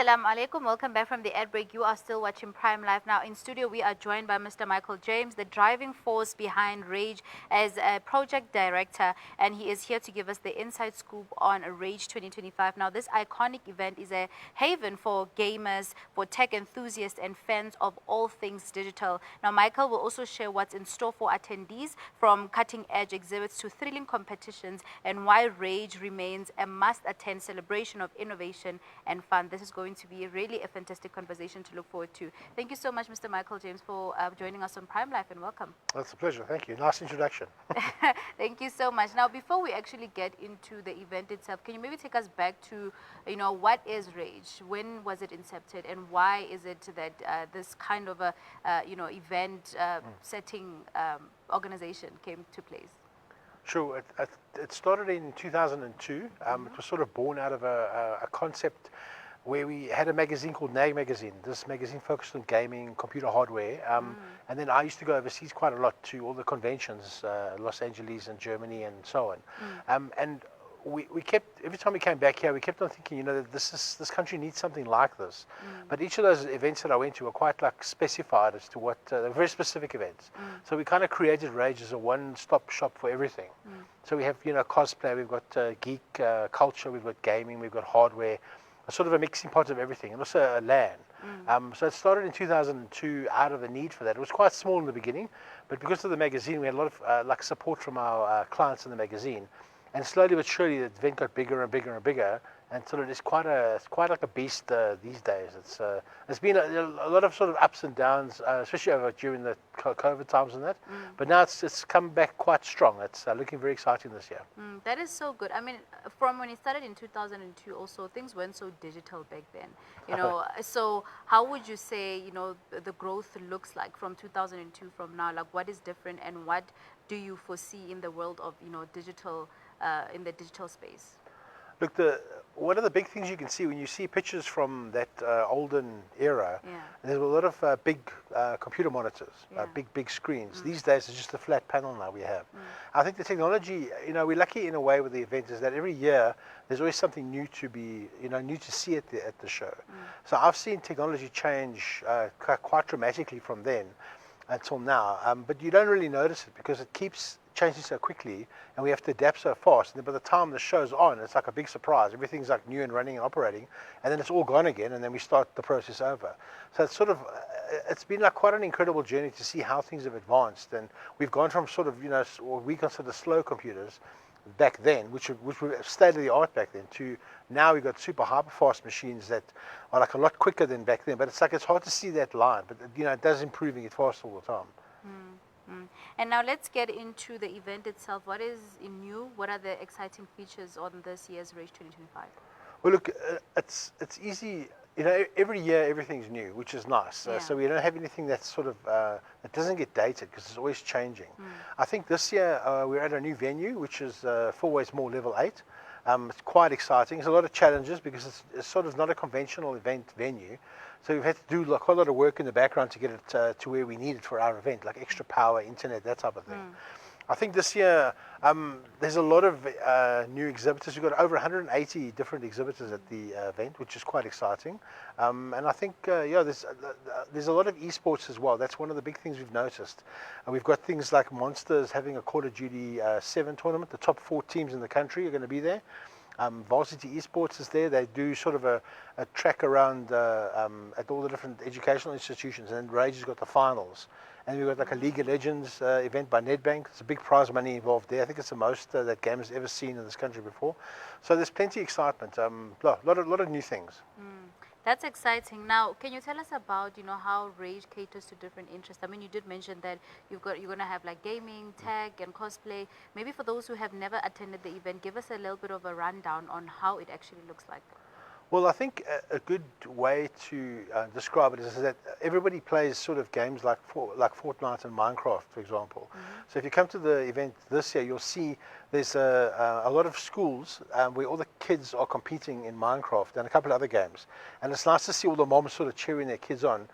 Assalamu alaikum. Welcome back from the ad break. You are still watching Prime Live. Now in studio, we are joined by Mr. Michael James, the driving force behind rAge as a project director, and he is here to give us the inside scoop on rAge 2025. Now this iconic event is a haven for gamers, for tech enthusiasts and fans of all things digital. Now Michael will also share what's in store for attendees, from cutting edge exhibits to thrilling competitions, and why rAge remains a must-attend celebration of innovation and fun. This is going to be really a fantastic conversation to look forward to. Thank you so much, Mr. Michael James, for joining us on Prime Life, and welcome. That's a pleasure. Thank you. Nice introduction. Thank you so much. Now, before we actually get into the event itself, can you maybe take us back to, what is rAge? When was it incepted, and why is it that this kind of a, event setting organization came to place? Sure. It started in 2002. It was sort of born out of a concept where we had a magazine called rAge magazine. This magazine focused on gaming, computer hardware, and then I used to go overseas quite a lot to all the conventions, Los Angeles and Germany and so on. And we kept, every time we came back here, we kept on thinking, this country needs something like this. But each of those events that I went to were quite like specified as to what, they're very specific events. So we kind of created rAge as a one-stop shop for everything. So we have, cosplay, we've got geek culture, we've got gaming, we've got hardware, a sort of a mixing pot of everything, and also a LAN. So it started in 2002 out of a need for that. It was quite small in the beginning, but because of the magazine, we had a lot of support from our clients in the magazine. And slowly but surely, the event got bigger and bigger and bigger, and sort of it's quite like a beast these days. It's been a lot of sort of ups and downs, especially during the COVID times and that. But now it's come back quite strong. It's looking very exciting this year. That is so good. I mean, from when it started in 2002, also things weren't so digital back then. So how would you say the growth looks like from 2002 from now? Like, what is different, and what do you foresee in the world of digital? In the digital space? Look, one of the big things you can see when you see pictures from that olden era, there's a lot of big computer monitors, big screens. These days it's just a flat panel now we have. I think the technology, we're lucky in a way with the event, is that every year there's always something new to be, new to see at the show. So I've seen technology change quite dramatically from then until now, but you don't really notice it because it keeps changing so quickly, and we have to adapt so fast. And then by the time the show's on, it's like a big surprise. Everything's like new and running and operating, and then it's all gone again, and then we start the process over. So it's sort of, it's been like quite an incredible journey to see how things have advanced, and we've gone from sort of, what we consider slow computers back then, which were state of the art back then, to now we've got super hyper fast machines that are like a lot quicker than back then. But it's hard to see that line, but it does improving it fast all the time. And now let's get into the event itself. What is new? What are the exciting features on this year's rAge 2025? Well, look, it's easy. Every year everything's new, which is nice. So we don't have anything that's sort of that doesn't get dated because it's always changing. I think this year we're at a new venue, which is Four Ways Mall Level 8. It's quite exciting. There's a lot of challenges because it's sort of not a conventional event venue. So we've had to do quite a lot of work in the background to get it to where we need it for our event, like extra power, internet, that type of thing. I think this year there's a lot of new exhibitors. We've got over 180 different exhibitors at the event, which is quite exciting. And I think, there's a lot of esports as well. That's one of the big things we've noticed. We've got things like Monsters having a Call of Duty 7 tournament. The top 4 teams in the country are going to be there. Varsity Esports is there. They do sort of a track around at all the different educational institutions, and then rAge has got the finals. And we've got like a League of Legends event by Nedbank. There's a big prize money involved there. I think it's the most that game has ever seen in this country before. So there's plenty of excitement. A lot of new things. That's exciting. Now, can you tell us about how rAge caters to different interests? I mean, you did mention that you're going to have like gaming, tech, and cosplay. Maybe for those who have never attended the event, give us a little bit of a rundown on how it actually looks like. Well, I think a good way to describe it is that everybody plays sort of games like Fortnite and Minecraft, for example. So if you come to the event this year, you'll see there's a lot of schools where all the kids are competing in Minecraft and a couple of other games. And it's nice to see all the moms sort of cheering their kids on.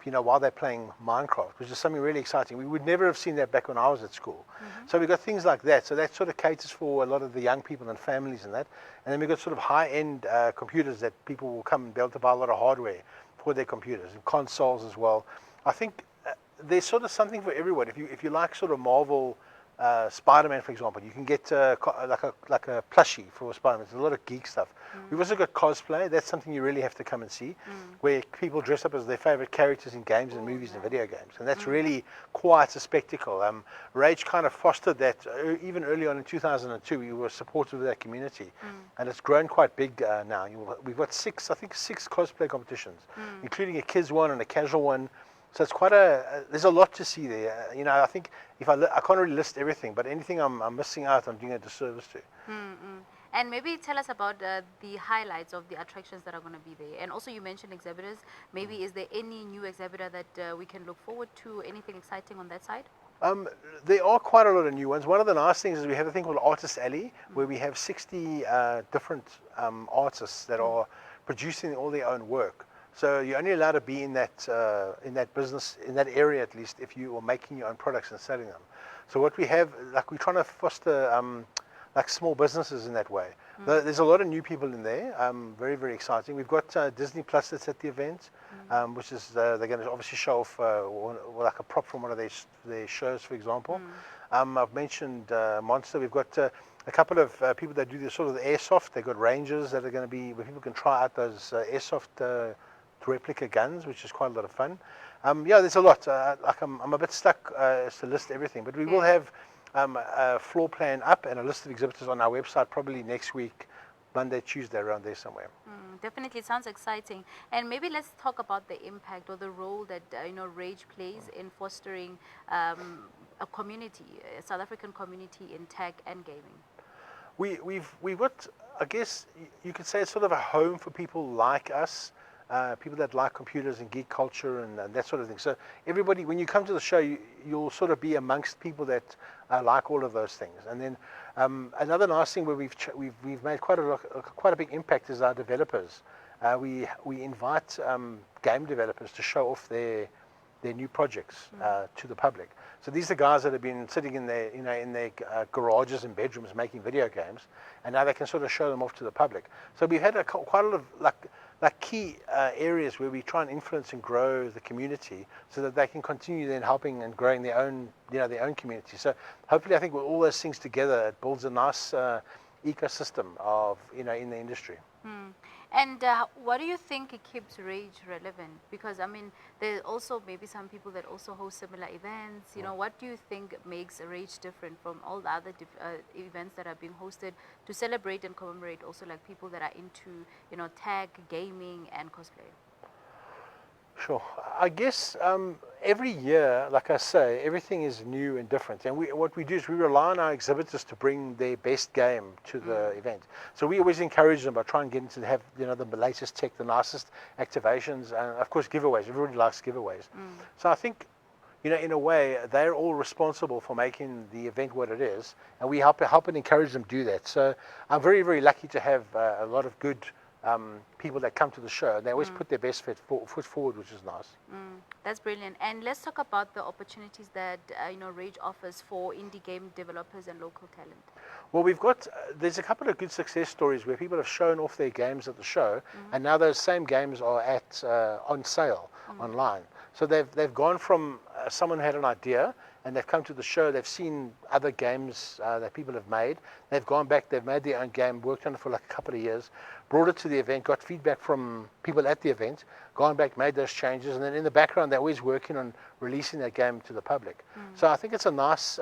while they're playing Minecraft, which is something really exciting. We would never have seen that back when I was at school. So we've got things like that. So that sort of caters for a lot of the young people and families and that. And then we've got sort of high-end computers that people will come and be able to buy a lot of hardware for their computers and consoles as well. I think there's sort of something for everyone. If you like sort of Marvel, Spider-Man, for example, you can get like a plushie for Spider-Man. There's a lot of geek stuff. We've also got cosplay. That's something you really have to come and see, where people dress up as their favorite characters in games and movies and video games, and that's really quite a spectacle. rAge kind of fostered that even early on in 2002. We were supportive of that community, and it's grown quite big now. We've got six cosplay competitions, including a kids one and a casual one. So it's quite there's a lot to see there. I think I can't really list everything, but anything I'm missing out, I'm doing a disservice to. And maybe tell us about the highlights of the attractions that are going to be there. And also you mentioned exhibitors. Maybe is there any new exhibitor that we can look forward to? Anything exciting on that side? There are quite a lot of new ones. One of the nice things is we have a thing called Artist Alley, where we have 60 different artists that are producing all their own work. So you're only allowed to be in that business, in that area at least, if you are making your own products and selling them. So what we have, we're trying to foster small businesses in that way. There's a lot of new people in there. Very, very exciting. We've got Disney Plus that's at the event, which is they're going to obviously show off like a prop from one of their shows, for example. I've mentioned Monster. We've got a couple of people that do the sort of the airsoft. They've got ranges that are going to be where people can try out those airsoft replica guns, which is quite a lot of fun. There's a lot. I'm a bit stuck to list everything, but we will have a floor plan up and a list of exhibitors on our website probably next week, Monday, Tuesday, around there somewhere. Definitely, it sounds exciting. And maybe let's talk about the impact or the role that rAge plays in fostering a community, a South African community in tech and gaming. We've got, I guess you could say, it's sort of a home for people like us. People that like computers and geek culture and that sort of thing. So everybody, when you come to the show, you'll sort of be amongst people that like all of those things. And then another nice thing where we've made quite a big impact is our developers. We invite game developers to show off their new projects to the public. So these are guys that have been sitting in their garages and bedrooms making video games, and now they can sort of show them off to the public. So we've had quite a lot of key areas where we try and influence and grow the community so that they can continue then helping and growing their own community. So hopefully, I think with all those things together, it builds a nice ecosystem of in the industry. And what do you think it keeps rAge relevant? Because I mean, there's also maybe some people that also host similar events. What do you think makes rAge different from all the other events that are being hosted to celebrate and commemorate also like people that are into tech, gaming, and cosplay? Sure. I guess every year, like I say, everything is new and different. And what we do is we rely on our exhibitors to bring their best game to the event. So we always encourage them by trying to get into have the latest tech, the nicest activations, and of course giveaways. Everybody likes giveaways. So I think, in a way, they're all responsible for making the event what it is, and we help and encourage them to do that. So I'm very, very lucky to have a lot of good people that come to the show. They always put their best foot forward, which is nice. That's brilliant. And let's talk about the opportunities that rAge offers for indie game developers and local talent. Well, there's a couple of good success stories where people have shown off their games at the show, and now those same games are on sale online. So they've gone from someone who had an idea, and they've come to the show, they've seen other games that people have made, they've gone back, they've made their own game, worked on it for like a couple of years, brought it to the event, got feedback from people at the event, gone back, made those changes, and then in the background they're always working on releasing that game to the public. So I think it's a nice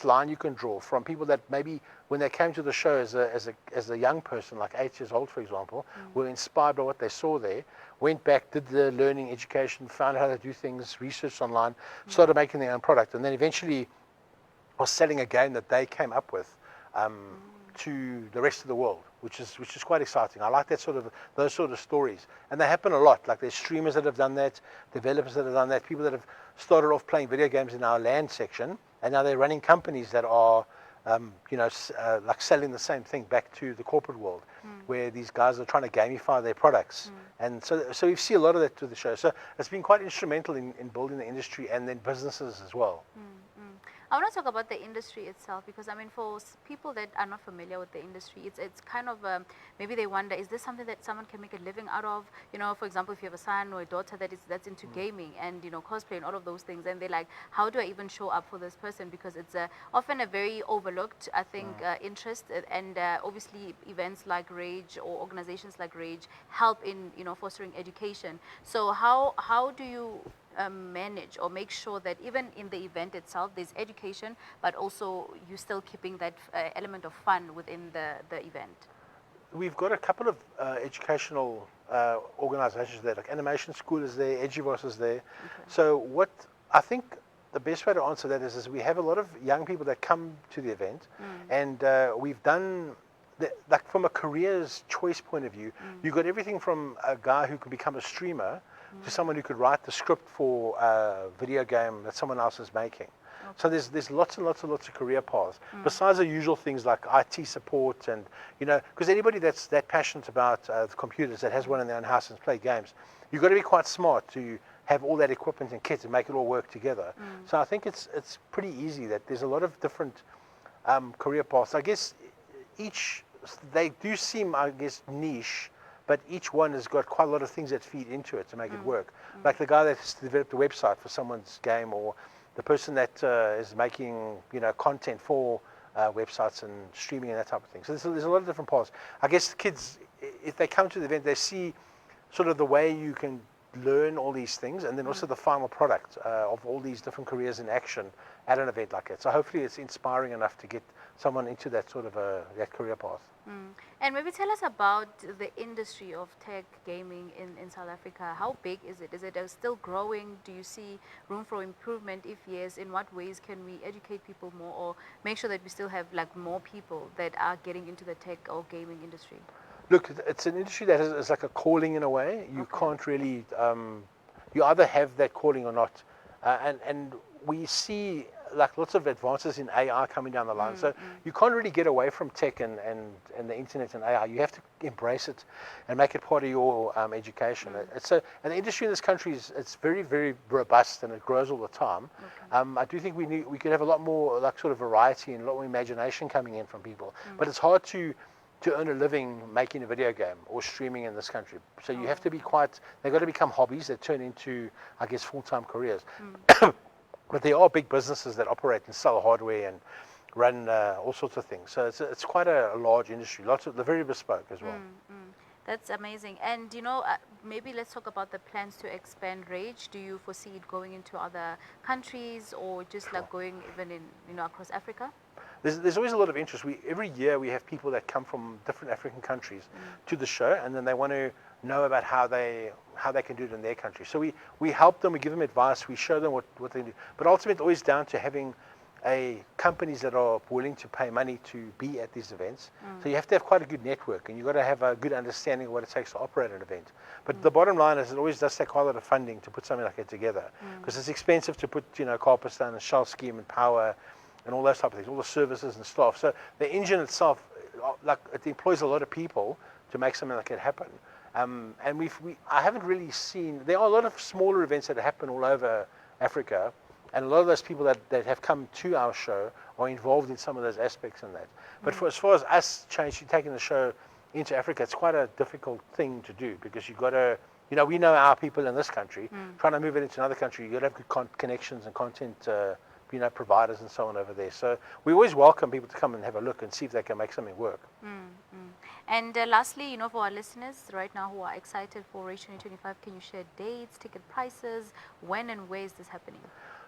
line you can draw from people that maybe when they came to the show as a young person, like 8 years old, for example, were inspired by what they saw there, went back, did the learning, education, found out how to do things, researched online, started making their own product, and then eventually was selling a game that they came up with to the rest of the world, which is quite exciting. I like those sort of stories, and they happen a lot. Like there's streamers that have done that, developers that have done that, people that have started off playing video games in our land section, and now they're running companies that are like selling the same thing back to the corporate world, where these guys are trying to gamify their products. And so we see a lot of that through the show. So it's been quite instrumental in building the industry and then businesses as well. I want to talk about the industry itself because I mean, for people that are not familiar with the industry, it's kind of maybe they wonder, is this something that someone can make a living out of? You know, for example, if you have a son or a daughter that's into gaming and cosplay and all of those things, and they're like, how do I even show up for this person? Because it's often a very overlooked, I think, interest, and obviously events like rAge or organizations like rAge help in fostering education. So how do you manage or make sure that even in the event itself there's education, but also you're still keeping that element of fun within the event? We've got a couple of educational organizations there, like Animation School is there, Eduvos is there. So what I think the best way to answer that is we have a lot of young people that come to the event, and we've done like from a careers choice point of view, you've got everything from a guy who can become a streamer to someone who could write the script for a video game that someone else is making. So there's lots and lots of career paths besides the usual things like IT support, and because anybody that's that passionate about the computers, that has one in their own house and play games, you've got to be quite smart to have all that equipment and kit and make it all work together. So I think it's pretty easy that there's a lot of different career paths. I guess they do seem, I guess, niche, but each one has got quite a lot of things that feed into it to make it work. Like the guy that's developed a website for someone's game, or the person that is making content for websites and streaming and that type of thing. So there's a lot of different paths. I guess the kids, if they come to the event, they see sort of the way you can learn all these things, and then also the final product of all these different careers in action at an event like that. So hopefully it's inspiring enough to get someone into that sort of that career path. And maybe tell us about the industry of tech gaming in South Africa. How big is it? Is it still growing? Do you see room for improvement? If yes, in what ways can we educate people more, or make sure that we still have like more people that are getting into the tech or gaming industry? Look, it's an industry that is like a calling in a way. You can't really, you either have that calling or not. And we see like lots of advances in AI coming down the line. So you can't really get away from tech and the internet and AI. You have to embrace it and make it part of your education. And the industry in this country it's very, very robust, and it grows all the time. I do think we could have a lot more like sort of variety and a lot more imagination coming in from people. But it's hard to earn a living making a video game or streaming in this country. So you have to be they've got to become hobbies that turn into, I guess, full-time careers. But there are big businesses that operate and sell hardware and run all sorts of things. So it's quite a large industry. They're very bespoke as well. That's amazing. And maybe let's talk about the plans to expand rAge. Do you foresee it going into other countries, or just like going even in across Africa? There's always a lot of interest. Every year we have people that come from different African countries to the show, and then they want to know about how they can do it in their country. So we help them, we give them advice, we show them what they do. But ultimately, it's always down to having companies that are willing to pay money to be at these events. So you have to have quite a good network, and you've got to have a good understanding of what it takes to operate an event. But the bottom line is it always does take quite a lot of funding to put something like that together, because it's expensive to put carpet stone and shell scheme and power and all those type of things, all the services and staff. So the engine itself, like it employs a lot of people to make something like that happen. And I haven't really seen. There are a lot of smaller events that happen all over Africa, and a lot of those people that have come to our show are involved in some of those aspects in that. But as far as us taking the show into Africa, it's quite a difficult thing to do, because you've got to, we know our people in this country. Trying to move it into another country, you've got to have good connections and content providers and so on over there. So we always welcome people to come and have a look and see if they can make something work. And lastly, for our listeners right now who are excited for rAge 2025, can you share dates, ticket prices, when and where is this happening?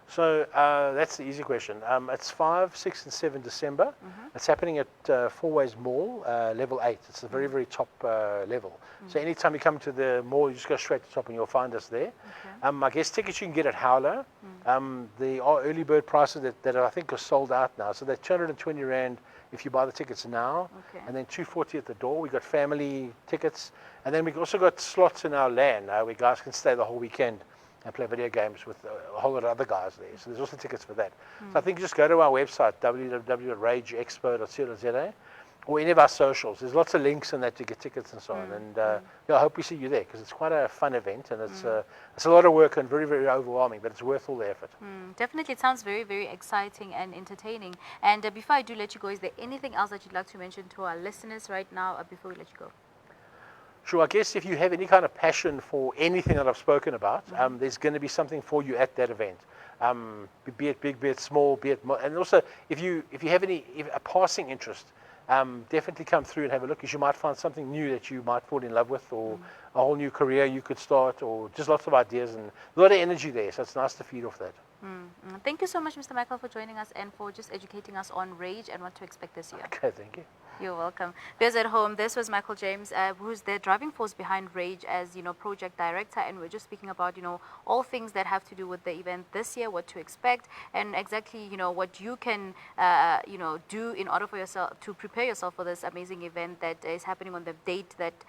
So that's the easy question. It's 5, 6, and 7 December. It's happening at Four Ways Mall, level 8. It's the very, very top level. So anytime you come to the mall, you just go straight to the top and you'll find us there. I guess tickets you can get at Howler. There are early bird prices that I think are sold out now. So they're 220 Rand if you buy the tickets now, and then 240 at the door. We've got family tickets. And then we've also got slots in our LAN where guys can stay the whole weekend and play video games with a whole lot of other guys there. So there's also tickets for that. So I think you just go to our website, www.rageexpo.co.za, or any of our socials. There's lots of links in that to get tickets and so on. And yeah, I hope we see you there, because it's quite a fun event, and it's a lot of work and very, very overwhelming, but it's worth all the effort. Definitely, it sounds very, very exciting and entertaining. And before I do let you go, is there anything else that you'd like to mention to our listeners right now before we let you go? Sure, I guess if you have any kind of passion for anything that I've spoken about, there's going to be something for you at that event. Be it big, be it small, and also if you have a passing interest, definitely come through and have a look, because you might find something new that you might fall in love with, or a whole new career you could start, or just lots of ideas and a lot of energy there. So it's nice to feed off that. Thank you so much, Mr. Michael, for joining us and for just educating us on rAge and what to expect this year. Okay, thank you. You're welcome. Viewers at home, this was Michael James, who's the driving force behind rAge as, project director, and we're just speaking about, all things that have to do with the event this year, what to expect, and exactly, what you can, do in order for yourself to prepare yourself for this amazing event that is happening on the dates that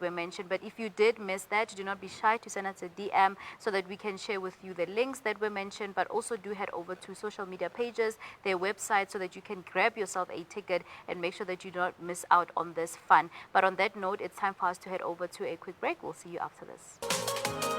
were mentioned. But if you did miss that, do not be shy to send us a DM so that we can share with you the links that were mentioned, but also do head over to social media pages, their website, so that you can grab yourself a ticket and make sure that you don't miss out on this fun. But on that note, it's time for us to head over to a quick break. We'll see you after this.